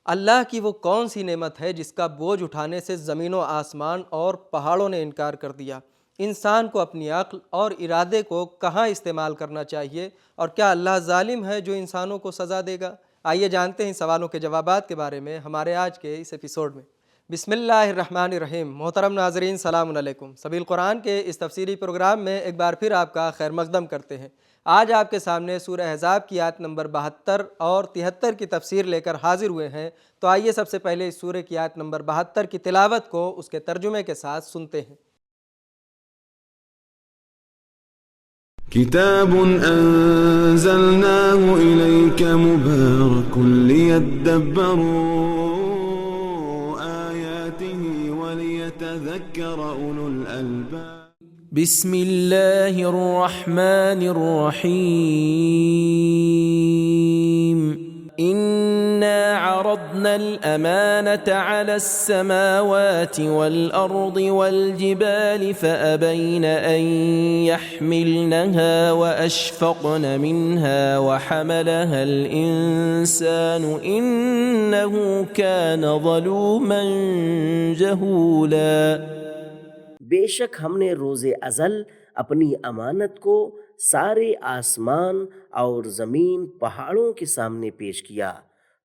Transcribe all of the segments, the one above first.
اللہ کی وہ کون سی نعمت ہے جس کا بوجھ اٹھانے سے زمین و آسمان اور پہاڑوں نے انکار کر دیا؟ انسان کو اپنی عقل اور ارادے کو کہاں استعمال کرنا چاہیے، اور کیا اللہ ظالم ہے جو انسانوں کو سزا دے گا؟ آئیے جانتے ہیں ان سوالوں کے جوابات کے بارے میں ہمارے آج کے اس ایپیسوڈ میں۔ بسم اللہ الرحمن الرحیم۔ محترم ناظرین، سلام علیکم۔ سبیل قرآن کے اس تفسیری پروگرام میں ایک بار پھر آپ کا خیر مقدم کرتے ہیں۔ آج آپ کے سامنے سورہ احزاب کی آیت نمبر 72 اور 73 کی تفسیر لے کر حاضر ہوئے ہیں۔ تو آئیے سب سے پہلے اس سورہ کی آیت نمبر 72 کی تلاوت کو اس کے ترجمے کے ساتھ سنتے ہیں۔ كتاب أنزلناه إليك مبارك ليدبروا آياته وليتذكر أولو الألباب بسم الله الرحمن الرحيم إنا عرضنا الأمانة على السماوات والأرض والجبال فأبين أن يحملنها وأشفقن منها وحملها الإنسان إنه كان ظلوما جهولا۔ بے شک ہم نے روز ازل اپنی امانت کو سارے آسمان اور زمین پہاڑوں کے سامنے پیش کیا،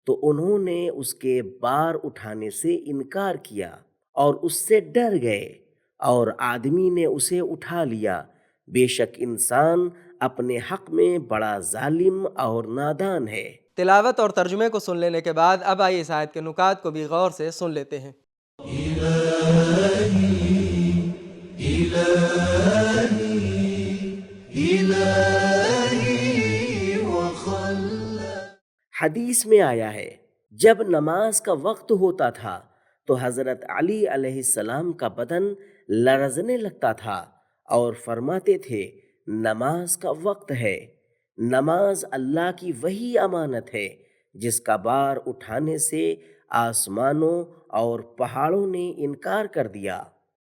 تو انہوں نے اس کے بار اٹھانے سے انکار کیا اور اس سے ڈر گئے، اور آدمی نے اسے اٹھا لیا۔ بے شک انسان اپنے حق میں بڑا ظالم اور نادان ہے۔ تلاوت اور ترجمے کو سن لینے کے بعد اب آئیے اس آیت کے نکات کو بھی غور سے سن لیتے ہیں۔ حدیث میں آیا ہے، جب نماز کا وقت ہوتا تھا تو حضرت علی علیہ السلام کا بدن لرزنے لگتا تھا اور فرماتے تھے نماز کا وقت ہے۔ نماز اللہ کی وہی امانت ہے جس کا بار اٹھانے سے آسمانوں اور پہاڑوں نے انکار کر دیا۔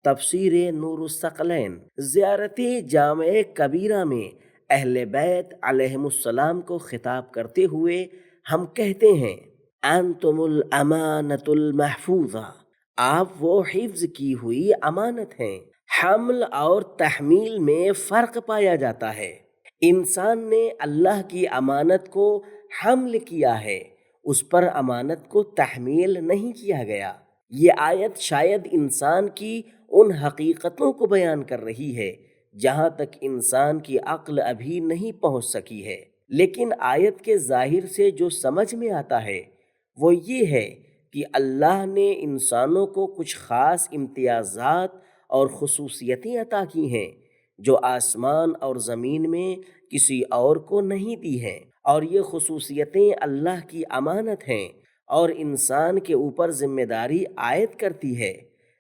تفسیر نور الثقلین۔ زیارت جامع کبیرہ میں اہل بیت علیہم السلام کو خطاب کرتے ہوئے ہم کہتے ہیں انتم الامانۃ المحفوظہ، آپ وہ حفظ کی ہوئی امانت ہیں۔ حمل اور تحمیل میں فرق پایا جاتا ہے۔ انسان نے اللہ کی امانت کو حمل کیا ہے، اس پر امانت کو تحمیل نہیں کیا گیا۔ یہ آیت شاید انسان کی ان حقیقتوں کو بیان کر رہی ہے جہاں تک انسان کی عقل ابھی نہیں پہنچ سکی ہے، لیکن آیت کے ظاہر سے جو سمجھ میں آتا ہے وہ یہ ہے کہ اللہ نے انسانوں کو کچھ خاص امتیازات اور خصوصیتیں عطا کی ہیں جو آسمان اور زمین میں کسی اور کو نہیں دی ہیں، اور یہ خصوصیتیں اللہ کی امانت ہیں اور انسان کے اوپر ذمہ داری عائد کرتی ہے۔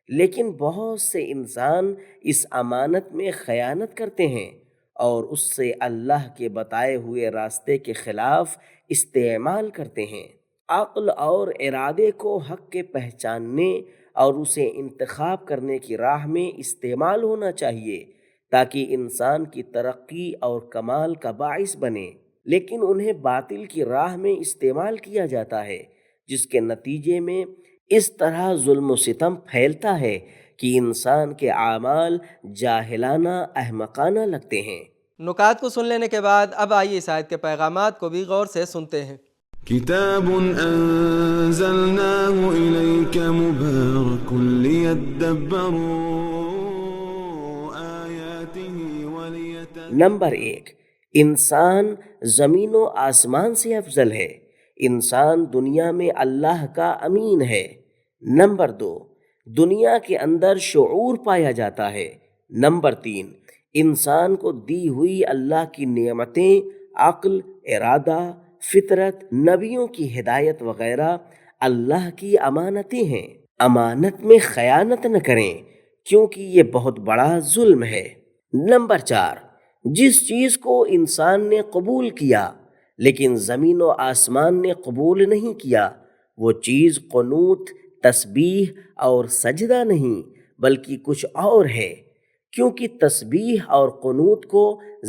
لیکن بہت سے انسان اس امانت میں خیانت کرتے ہیں اور اس سے اللہ کے بتائے ہوئے راستے کے خلاف استعمال کرتے ہیں۔ عقل اور ارادے کو حق کے پہچاننے اور اسے انتخاب کرنے کی راہ میں استعمال ہونا چاہیے تاکہ انسان کی ترقی اور کمال کا باعث بنے، لیکن انہیں باطل کی راہ میں استعمال کیا جاتا ہے، جس کے نتیجے میں اس طرح ظلم و ستم پھیلتا ہے کہ انسان کے اعمال جاہلانہ احمقانہ لگتے ہیں۔ نکات کو سن لینے کے بعد اب آئیے اس آیت کے پیغامات کو بھی غور سے سنتے ہیں۔ كتاب أنزلناه إليك مبارك ليدبروا آياته نمبر 1، انسان زمین و آسمان سے افضل ہے۔ انسان دنیا میں اللہ کا امین ہے۔ نمبر 2، دنیا کے اندر شعور پایا جاتا ہے۔ نمبر 3، انسان کو دی ہوئی اللہ کی نعمتیں، عقل، ارادہ، فطرت، نبیوں کی ہدایت وغیرہ اللہ کی امانتیں ہیں۔ امانت میں خیانت نہ کریں کیونکہ یہ بہت بڑا ظلم ہے۔ نمبر 4، جس چیز کو انسان نے قبول کیا لیکن زمین و آسمان نے قبول نہیں کیا، وہ چیز قنوت، تسبیح اور سجدہ نہیں بلکہ کچھ اور ہے، کیونکہ تسبیح اور قنوت کو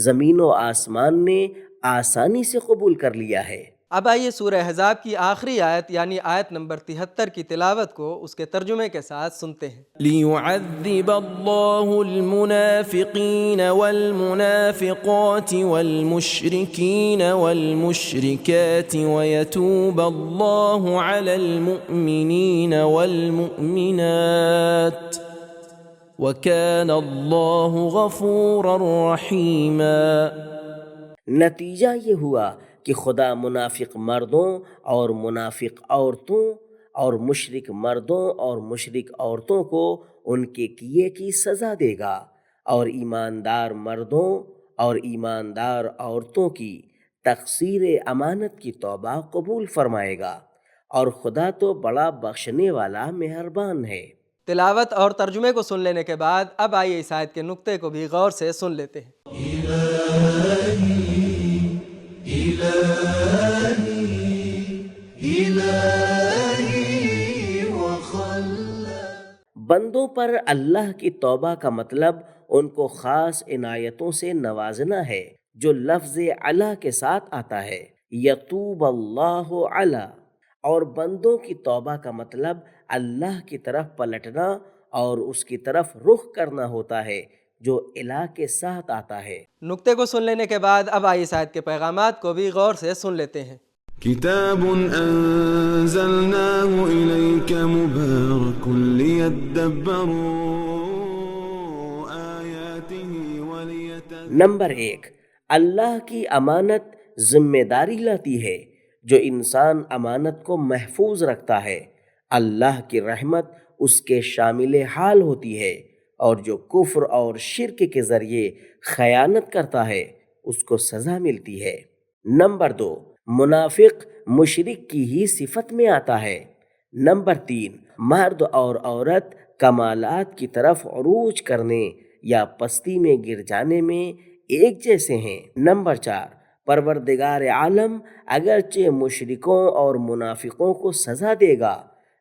زمین و آسمان نے آسانی سے قبول کر لیا ہے۔ اب آئیے سورہ احزاب کی آخری آیت یعنی آیت نمبر 73 کی تلاوت کو اس کے ترجمے کے ساتھ سنتے ہیں۔ لِيُعَذِّبَ اللَّهُ الْمُنَافِقِينَ وَالْمُنَافِقَاتِ وَالْمُشْرِكِينَ وَالْمُشْرِكَاتِ وَيَتُوبَ اللَّهُ عَلَى الْمُؤْمِنِينَ وَالْمُؤْمِنَاتِ وَكَانَ اللَّهُ غَفُورًا رَحِيمًا۔ نتیجہ یہ ہوا کہ خدا منافق مردوں اور منافق عورتوں اور مشرک مردوں اور مشرک عورتوں کو ان کے کیے کی سزا دے گا، اور ایماندار مردوں اور ایماندار عورتوں کی تقصیر امانت کی توبہ قبول فرمائے گا، اور خدا تو بڑا بخشنے والا مہربان ہے۔ تلاوت اور ترجمے کو سن لینے کے بعد اب آئیے اس آیت کے نقطے کو بھی غور سے سن لیتے ہیں۔ بندوں پر اللہ کی توبہ کا مطلب ان کو خاص عنایتوں سے نوازنا ہے جو لفظ علی کے ساتھ آتا ہے، یتوب اللہ علی، اور بندوں کی توبہ کا مطلب اللہ کی طرف پلٹنا اور اس کی طرف رخ کرنا ہوتا ہے جو الہ کے ساتھ آتا ہے۔ نقطے کو سن لینے کے بعد اب آئیے اس آیت کے پیغامات کو بھی غور سے سن لیتے ہیں۔ كتاب أنزلناه إليك مبارك ليدبروا آياته نمبر 1، اللہ کی امانت ذمہ داری لاتی ہے جو انسان امانت کو محفوظ رکھتا ہے۔ اللہ کی رحمت اس کے شامل حال ہوتی ہے، اور جو کفر اور شرک کے ذریعے خیانت کرتا ہے اس کو سزا ملتی ہے۔ نمبر 2، منافق مشرک کی ہی صفت میں آتا ہے۔ نمبر 3، مرد اور عورت کمالات کی طرف عروج کرنے یا پستی میں گر جانے میں ایک جیسے ہیں۔ نمبر 4، پروردگار عالم اگرچہ مشرکوں اور منافقوں کو سزا دے گا،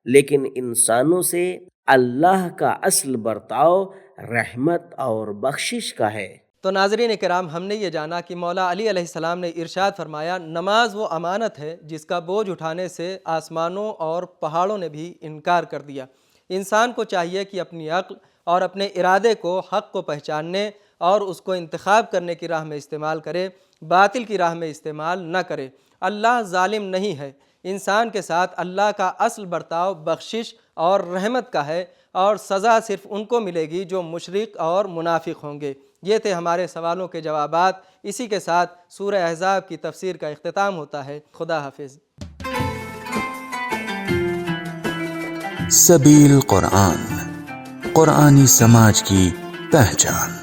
لیکن انسانوں سے اللہ کا اصل برتاؤ رحمت اور بخشش کا ہے۔ تو ناظرین کرام، ہم نے یہ جانا کہ مولا علی علیہ السلام نے ارشاد فرمایا، نماز وہ امانت ہے جس کا بوجھ اٹھانے سے آسمانوں اور پہاڑوں نے بھی انکار کر دیا۔ انسان کو چاہیے کہ اپنی عقل اور اپنے ارادے کو حق کو پہچاننے اور اس کو انتخاب کرنے کی راہ میں استعمال کرے، باطل کی راہ میں استعمال نہ کرے۔ اللہ ظالم نہیں ہے۔ انسان کے ساتھ اللہ کا اصل برتاؤ بخشش اور رحمت کا ہے، اور سزا صرف ان کو ملے گی جو مشرک اور منافق ہوں گے۔ یہ تھے ہمارے سوالوں کے جوابات۔ اسی کے ساتھ سورہ احزاب کی تفسیر کا اختتام ہوتا ہے۔ خدا حافظ۔ سبیل قرآن، قرآنی سماج کی پہچان۔